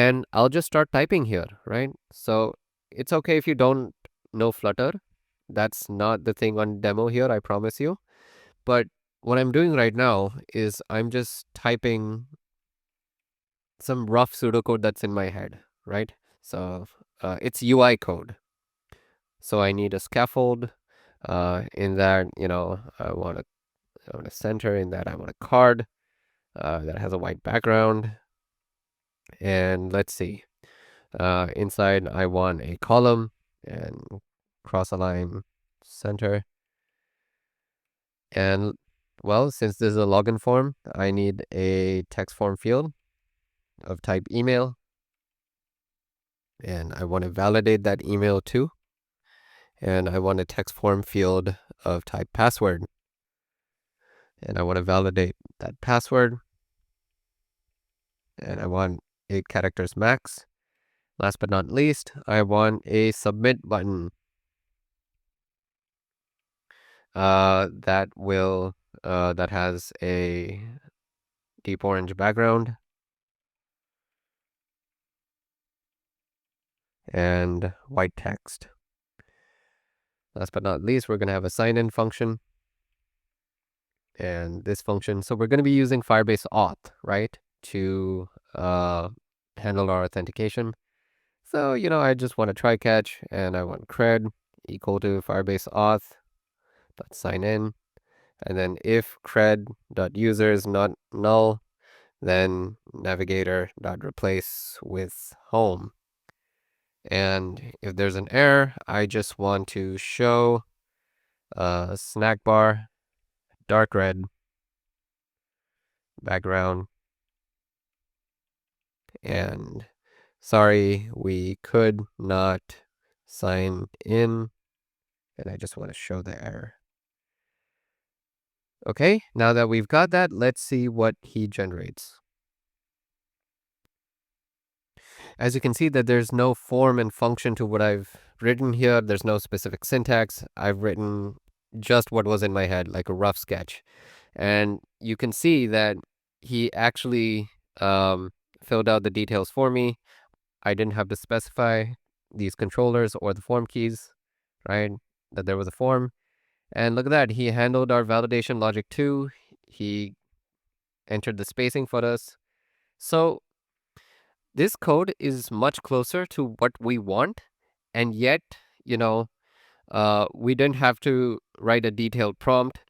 And I'll just start typing here, right? So it's okay if you don't know Flutter. That's not the thing on demo here, I promise you. But what I'm doing right now is I'm just typing some rough pseudocode that's in my head, right? So it's UI code. So I need a scaffold. In that, I want a center. In that, I want a card that has a white background. And let's see. Inside, I want a column and cross align center. And well, since this is a login form, I need a text form field of type email. And I want to validate that email too. And I want a text form field of type password. And I want to validate that password. And I want 8 characters max. Last but not least, I want a submit button that has a deep orange background and white text. Last but not least, we're going to have a sign-in function. And this function, so we're going to be using Firebase Auth, right, to handle our authentication. So, I just want a try catch, and I want cred equal to Firebase Auth dot sign in. And then if cred.user is not null, then navigator.replace with home. And if there's an error, I just want to show snack bar, dark red background, and sorry, we could not sign in, and I just want to show the error. Okay, now that we've got that, let's see what he generates. As you can see that there's no form and function to what I've written here. There's no specific syntax. I've written just what was in my head, like a rough sketch. And you can see that he actually filled out the details for me. I didn't have to specify these controllers or the form keys, right? That there was a form. And look at that. He handled our validation logic too. He entered the spacing for us. So this code is much closer to what we want. And yet, we didn't have to write a detailed prompt.